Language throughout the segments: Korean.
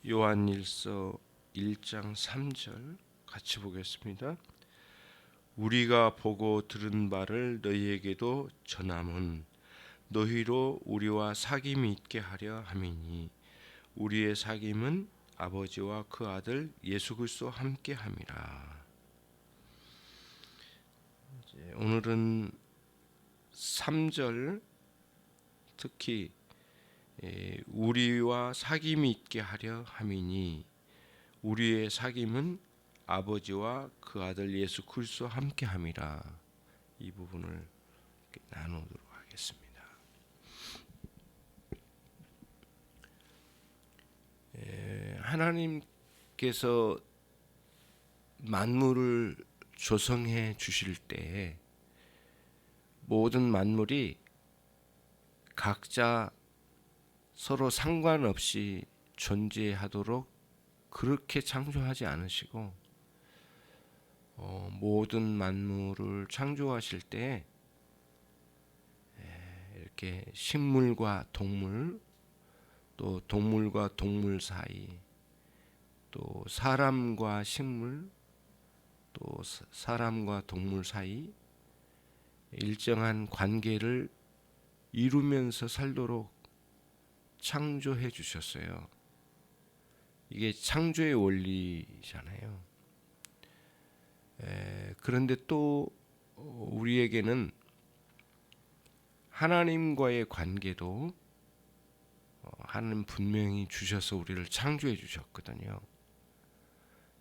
요한일서 1장 3절 같이 보겠습니다. 우리가 보고 들은 바를 너희에게도 전함은 너희로 우리와 사귐이 있게 하려 함이니 우리의 사귐은 아버지와 그 아들 예수 그리스도와 함께 함이라. 오늘은 3절 특히 우리와 사귐이 있게 하려 함이니 우리의 사귐은 아버지와 그 아들 예수 그리스도와 함께 함이라. 이 부분을 나누도록 하겠습니다. 하나님께서 만물을 조성해 주실 때 모든 만물이 각자 서로 상관없이 존재하도록 그렇게 창조하지 않으시고 모든 만물을 창조하실 때 이렇게 식물과 동물, 또 동물과 동물 사이, 또 사람과 식물, 또 사람과 동물 사이 일정한 관계를 이루면서 살도록 창조해 주셨어요. 이게 창조의 원리잖아요. 그런데 또 우리에게는 하나님과의 관계도 하나님 분명히 주셔서 우리를 창조해 주셨거든요.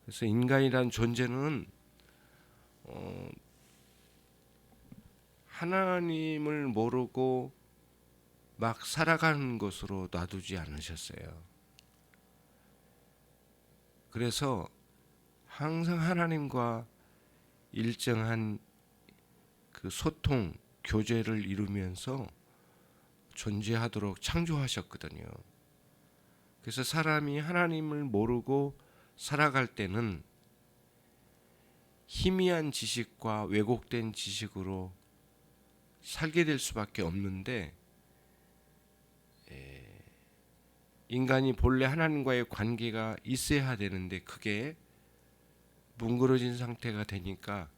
그래서 인간이란 존재는 하나님을 모르고 막 살아가는 것으로 놔두지 않으셨어요. 그래서 항상 하나님과 일정한 그 소통, 교제를 이루면서 존재하도록 창조하셨거든요. 그래서 사람이 하나님을 모르고 살아갈 때는 희미한 지식과 왜곡된 지식으로 살게 될 수밖에 없는데, 인간이 본래 하나님과의 관계가 있어야 되는데 그게 뭉그러진 상태가 되니까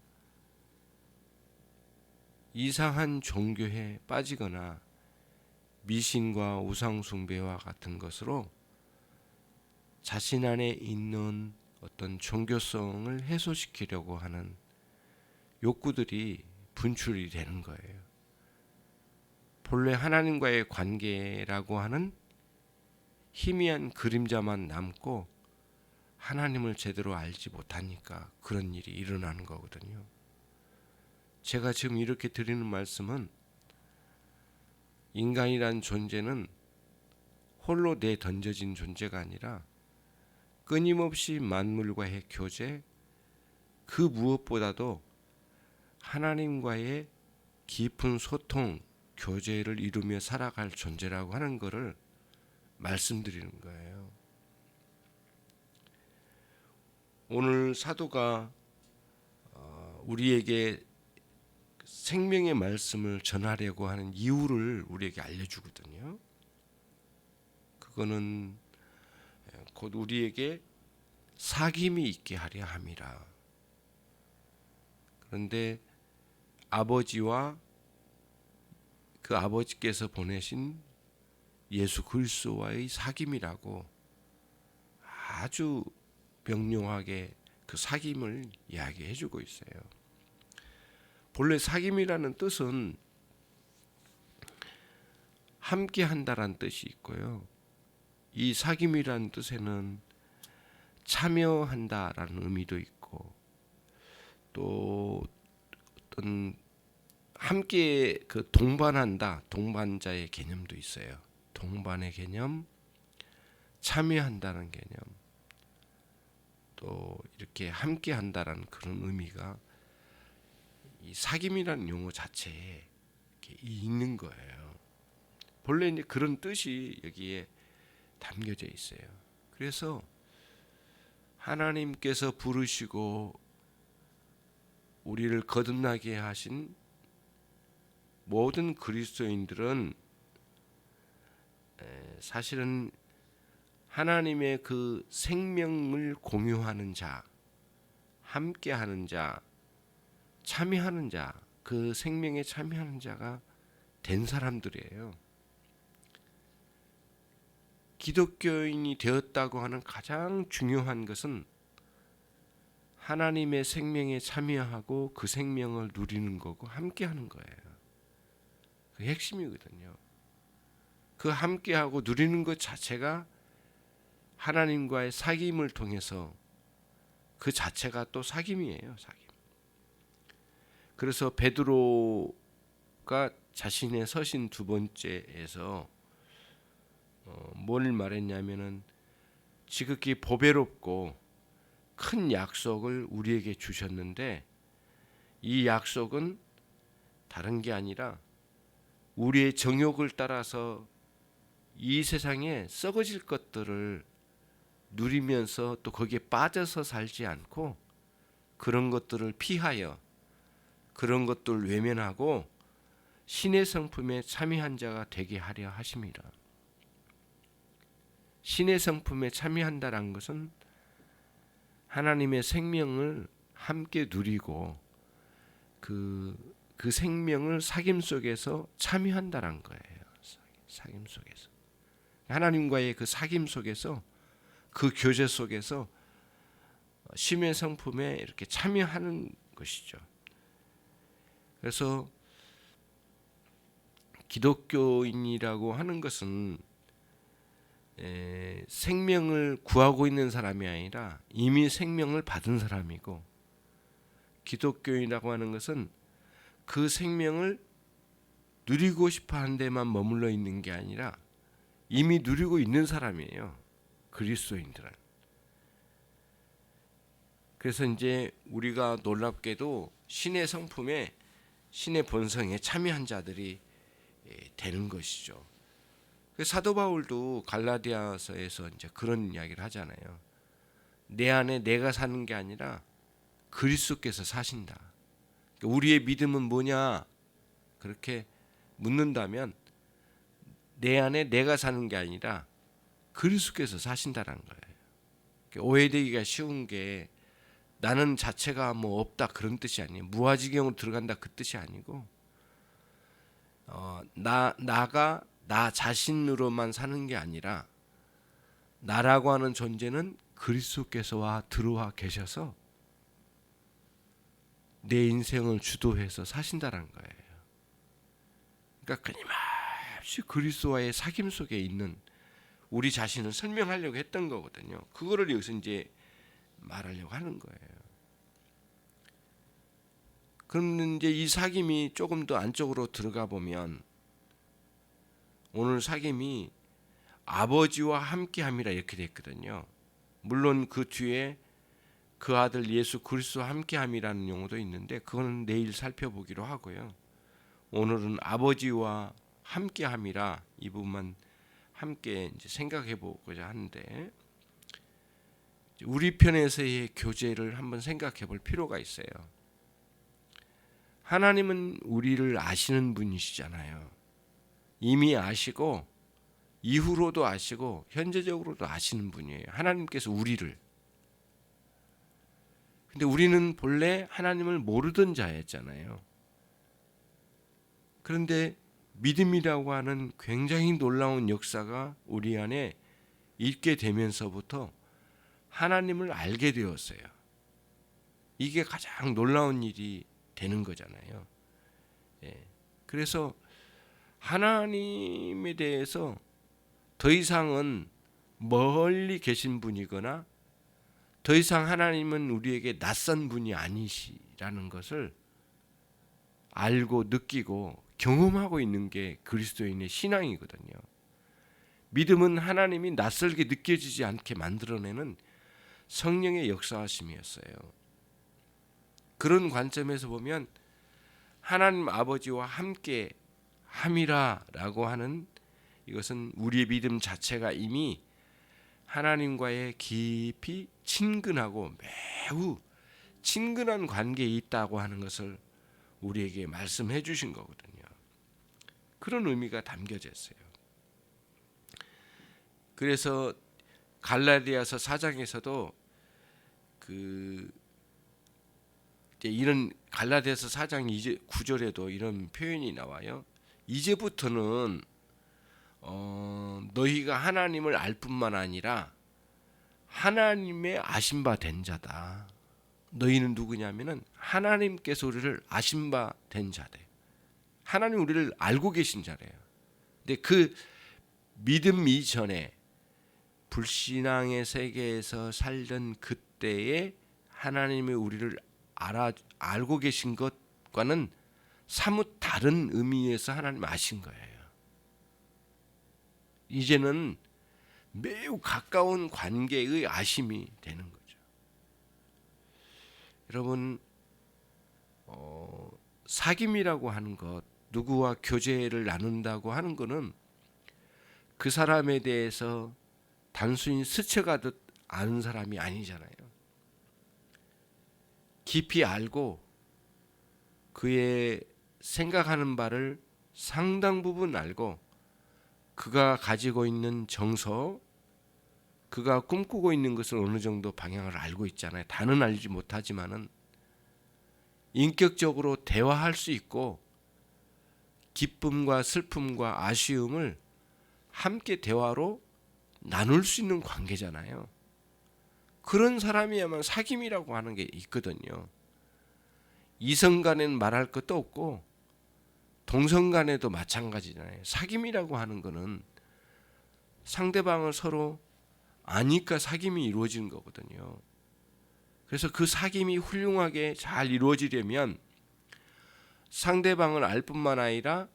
이상한 종교에 빠지거나 미신과 우상숭배와 같은 것으로 자신 안에 있는 어떤 종교성을 해소시키려고 하는 욕구들이 분출이 되는 거예요. 본래 하나님과의 관계라고 하는 희미한 그림자만 남고 하나님을 제대로 알지 못하니까 그런 일이 일어나는 거거든요. 제가 지금 이렇게 드리는 말씀은 인간이란 존재는 홀로 내던져진 존재가 아니라 끊임없이 만물과의 교제, 그 무엇보다도 하나님과의 깊은 소통, 교제를 이루며 살아갈 존재라고 하는 것을 말씀드리는 거예요. 오늘 사도가 우리에게 생명의 말씀을 전하려고 하는 이유를 우리에게 알려주거든요. 그거는 곧 우리에게 사귐이 있게 하려 함이라. 그런데 아버지와 그 아버지께서 보내신 예수 그리스도와의 사귐이라고 아주 명료하게 그 사귐을 이야기해 주고 있어요. 본래 사귐이라는 뜻은 함께 한다라는 뜻이 있고요. 이 사귐이라는 뜻에는 참여한다라는 의미도 있고 또 어떤 함께 그 동반한다, 동반자의 개념도 있어요. 동반의 개념, 참여한다는 개념, 또 이렇게 함께 한다라는 그런 의미가 이 사귐이라는 용어 자체에 이렇게 있는 거예요. 본래 이제 그런 뜻이 여기에 담겨져 있어요. 그래서 하나님께서 부르시고 우리를 거듭나게 하신 모든 그리스도인들은 사실은 하나님의 그 생명을 공유하는 자, 함께하는 자, 참여하는 자, 그 생명에 참여하는 자가 된 사람들이에요. 기독교인이 되었다고 하는 가장 중요한 것은 하나님의 생명에 참여하고 그 생명을 누리는 거고 함께하는 거예요. 그게 핵심이거든요. 그 함께하고 누리는 것 자체가 하나님과의 사귐을 통해서 그 자체가 또 사귐이에요. 사귐. 그래서 베드로가 자신의 서신 두 번째에서 뭘 말했냐면은 지극히 보배롭고 큰 약속을 우리에게 주셨는데 이 약속은 다른 게 아니라 우리의 정욕을 따라서 이 세상에 썩어질 것들을 누리면서 또 거기에 빠져서 살지 않고 그런 것들을 피하여 그런 것들을 외면하고 신의 성품에 참여한 자가 되게 하려 하심이라. 신의 성품에 참여한다는 것은 하나님의 생명을 함께 누리고 그 생명을 사귐 속에서 참여한다는 거예요. 사귐 속에서 하나님과의 그 사귐 속에서 그 교제 속에서 신의 성품에 이렇게 참여하는 것이죠. 그래서 기독교인이라고 하는 것은 생명을 구하고 있는 사람이 아니라 이미 생명을 받은 사람이고, 기독교인이라고 하는 것은 그 생명을 누리고 싶어 하는 데만 머물러 있는 게 아니라 이미 누리고 있는 사람이에요. 그리스도인들은. 그래서 이제 우리가 놀랍게도 신의 성품에 신의 본성에 참여한 자들이 되는 것이죠. 사도 바울도 갈라디아서에서 이제 그런 이야기를 하잖아요. 내 안에 내가 사는 게 아니라 그리스도께서 사신다. 우리의 믿음은 뭐냐? 그렇게 묻는다면 내 안에 내가 사는 게 아니라 그리스도께서 사신다는 거예요. 오해되기가 쉬운 게 나는 자체가 뭐 없다 그런 뜻이 아니에요. 무아지경으로 들어간다 그 뜻이 아니고 나가 나 자신으로만 사는 게 아니라 나라고 하는 존재는 그리스도께서와 들어와 계셔서 내 인생을 주도해서 사신다는 거예요. 그러니까 끊임없이 그리스도와의 사귐 속에 있는 우리 자신을 설명하려고 했던 거거든요. 그거를 여기서 이제 말하려고 하는 거예요. 그럼 이제 이 사귐이 조금 더 안쪽으로 들어가 보면 오늘 사귐이 아버지와 함께함이라 이렇게 됐거든요. 물론 그 뒤에 그 아들 예수 그리스도와 함께함이라는 용어도 있는데 그거는 내일 살펴보기로 하고요. 오늘은 아버지와 함께함이라 이 부분만 함께 이제 생각해 보고자 하는데, 우리 편에서의 교제를 한번 생각해 볼 필요가 있어요. 하나님은 우리를 아시는 분이시잖아요. 이미 아시고 이후로도 아시고 현재적으로도 아시는 분이에요. 하나님께서 우리를. 근데 우리는 본래 하나님을 모르던 자였잖아요. 그런데 믿음이라고 하는 굉장히 놀라운 역사가 우리 안에 있게 되면서부터 하나님을 알게 되었어요. 이게 가장 놀라운 일이 되는 거잖아요. 그래서 하나님에 대해서 더 이상은 멀리 계신 분이거나 더 이상 하나님은 우리에게 낯선 분이 아니시라는 것을 알고 느끼고 경험하고 있는 게 그리스도인의 신앙이거든요. 믿음은 하나님이 낯설게 느껴지지 않게 만들어내는 성령의 역사하심이었어요. 그런 관점에서 보면 하나님 아버지와 함께 함이라라고 하는 이것은 우리의 믿음 자체가 이미 하나님과의 깊이 친근하고 매우 친근한 관계에 있다고 하는 것을 우리에게 말씀해 주신 거거든요. 그런 의미가 담겨져 있어요. 그래서 갈라디아서 4장에서도 그 이제 이런 갈라디아서 4장 9절에도 이런 표현이 나와요. 이제부터는 너희가 하나님을 알 뿐만 아니라 하나님의 아신 바 된 자다. 너희는 누구냐면은 하나님께서 우리를 아신 바 된 자래. 하나님 우리를 알고 계신 자래요. 근데 그 믿음 이전에 불신앙의 세계에서 살던 그때에 하나님이 우리를 알고 계신 것과는 사뭇 다른 의미에서 하나님 아신 거예요. 이제는 매우 가까운 관계의 아심이 되는 거죠. 여러분, 사귐이라고 하는 것, 누구와 교제를 나눈다고 하는 것은 그 사람에 대해서 단순히 스쳐가듯 아는 사람이 아니잖아요. 깊이 알고 그의 생각하는 바를 상당 부분 알고 그가 가지고 있는 정서, 그가 꿈꾸고 있는 것을 어느 정도 방향을 알고 있잖아요. 다는 알지 못하지만은 인격적으로 대화할 수 있고 기쁨과 슬픔과 아쉬움을 함께 대화로 나눌 수 있는 관계잖아요. 그런 사람이야만 사귐이라고 하는 게 있거든요. 이성 간에는 말할 것도 없고 동성 간에도 마찬가지잖아요. 사귐이라고 하는 거는 상대방을 서로 아니까 사귐이 이루어지는 거거든요. 그래서 그 사귐이 훌륭하게 잘 이루어지려면 상대방을 알 뿐만 아니라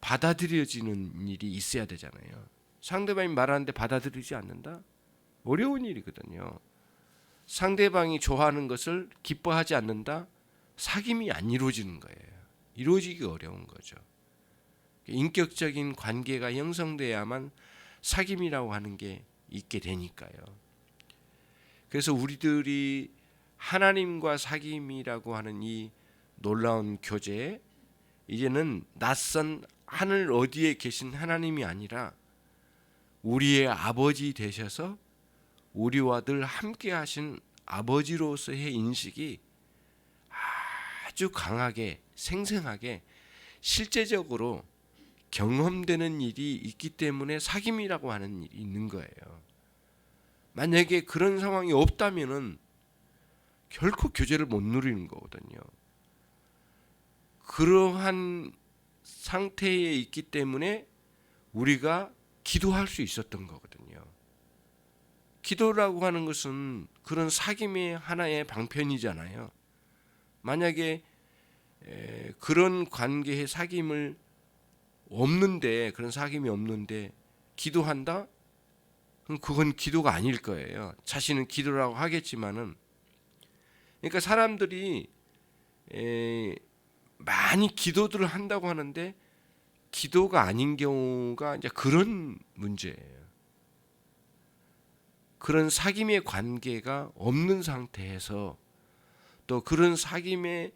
받아들여지는 일이 있어야 되잖아요. 상대방이 말하는데 받아들이지 않는다? 어려운 일이거든요. 상대방이 좋아하는 것을 기뻐하지 않는다? 사귐이 안 이루어지는 거예요. 이루어지기 어려운 거죠. 인격적인 관계가 형성돼야만 사귐이라고 하는 게 있게 되니까요. 그래서 우리들이 하나님과 사귐이라고 하는 이 놀라운 교제에 이제는 낯선 하늘 어디에 계신 하나님이 아니라 우리의 아버지 되셔서 우리와 늘 함께 하신 아버지로서의 인식이 아주 강하게 생생하게 실제적으로 경험되는 일이 있기 때문에 사귐이라고 하는 일이 있는 거예요. 만약에 그런 상황이 없다면은 결코 교제를 못 누리는 거거든요. 그러한 상태에 있기 때문에 우리가 기도할 수 있었던 거거든요. 기도라고 하는 것은 그런 사귐의 하나의 방편이잖아요. 만약에 그런 관계의 사귐을 없는데, 그런 사귐이 없는데 기도한다? 그럼 그건 기도가 아닐 거예요. 자신은 기도라고 하겠지만은, 그러니까 사람들이 많이 기도들을 한다고 하는데 기도가 아닌 경우가 이제 그런 문제예요. 그런 사귐의 관계가 없는 상태에서 또 그런 사귐의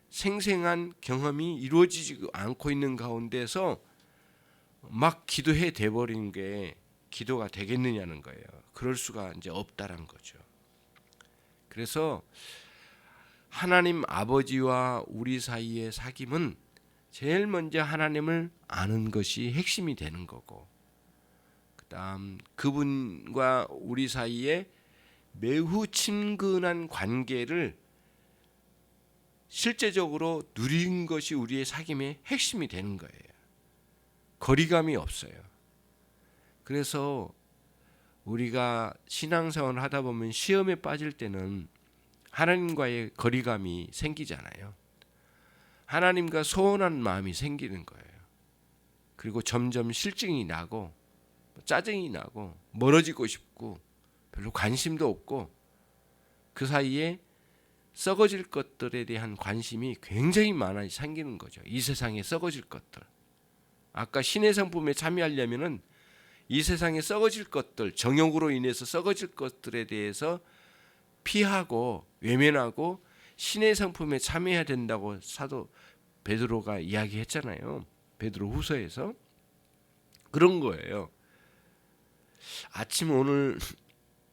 생생한 경험이 이루어지지 않고 있는 가운데서 막 기도해 돼버리는 게 기도가 되겠느냐는 거예요. 그럴 수가 이제 없다란 거죠. 그래서 하나님 아버지와 우리 사이의 사귐은 제일 먼저 하나님을 아는 것이 핵심이 되는 거고, 그다음 그분과 우리 사이에 매우 친근한 관계를 실제적으로 누린 것이 우리의 사귐의 핵심이 되는 거예요. 거리감이 없어요. 그래서 우리가 신앙생활을 하다 보면 시험에 빠질 때는 하나님과의 거리감이 생기잖아요. 하나님과 소원한 마음이 생기는 거예요. 그리고 점점 실증이 나고 짜증이 나고 멀어지고 싶고 별로 관심도 없고 그 사이에 썩어질 것들에 대한 관심이 굉장히 많이 생기는 거죠. 이 세상에 썩어질 것들. 아까 신의 성품에 참여하려면은 이 세상에 썩어질 것들, 정욕으로 인해서 썩어질 것들에 대해서 피하고 외면하고 신의 성품에 참여해야 된다고 사도 베드로가 이야기했잖아요. 베드로 후서에서 그런 거예요. 아침 오늘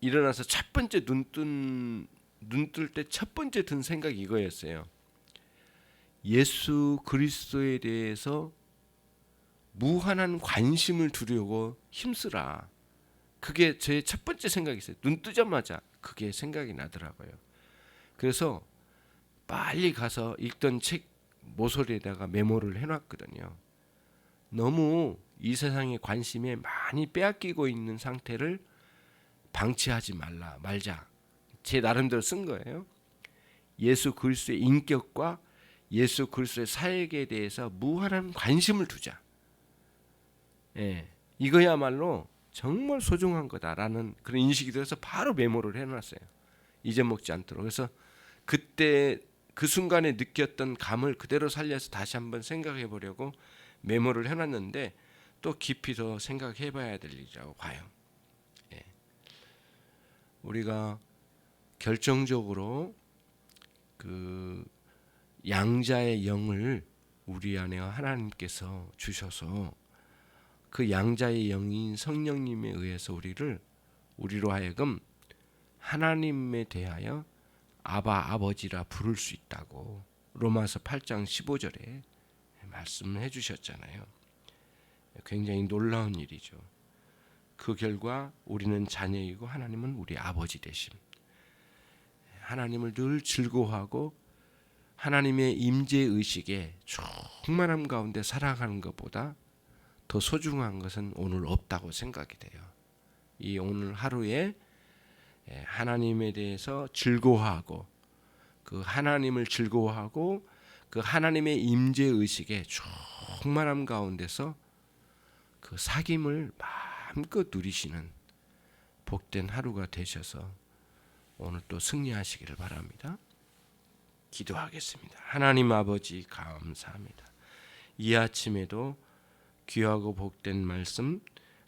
일어나서 첫 번째 눈 뜰 때 첫 번째 든 생각이 이거였어요. 예수 그리스도에 대해서 무한한 관심을 두려고 힘쓰라. 그게 제 첫 번째 생각이었어요. 눈 뜨자마자 그게 생각이 나더라고요. 그래서 빨리 가서 읽던 책 모서리에다가 메모를 해놨거든요. 너무 이 세상의 관심에 많이 빼앗기고 있는 상태를 방치하지 말자. 제 나름대로 쓴 거예요. 예수 그리스도의 인격과 예수 그리스도의 사역에 대해서 무한한 관심을 두자. 예, 이거야말로 정말 소중한 거다라는 그런 인식이 들어서 바로 메모를 해놨어요. 잊어먹지 않도록. 그래서 그때 그 순간에 느꼈던 감을 그대로 살려서 다시 한번 생각해 보려고 메모를 해놨는데 또 깊이 더 생각해 봐야 될 일이라고 봐요. 예. 우리가 결정적으로 그 양자의 영을 우리 안에 하나님께서 주셔서 그 양자의 영인 성령님에 의해서 우리로 하여금 하나님에 대하여 아바 아버지라 부를 수 있다고 로마서 8장 15절에 말씀해 주셨잖아요. 굉장히 놀라운 일이죠. 그 결과 우리는 자녀이고 하나님은 우리 아버지 되심. 하나님을 늘 즐거워하고 하나님의 임재 의식에 충만함 가운데 살아가는 것보다 더 소중한 것은 오늘 없다고 생각이 돼요. 이 오늘 하루에 하나님에 대해서 즐거워하고 그 하나님을 즐거워하고 그 하나님의 임재 의식에 충만함 가운데서 그 사귐을 마음껏 누리시는 복된 하루가 되셔서 오늘 또 승리하시기를 바랍니다. 기도하겠습니다. 하나님 아버지 감사합니다. 이 아침에도 귀하고 복된 말씀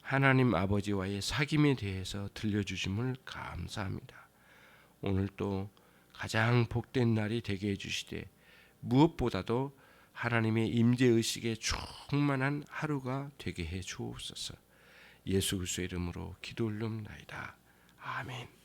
하나님 아버지와의 사귐에 대해서 들려주심을 감사합니다. 오늘 또 가장 복된 날이 되게 해주시되 무엇보다도 하나님의 임재의식에 충만한 하루가 되게 해 주옵소서. 예수 그리스도의 이름으로 기도 올리옵나이다. 아멘.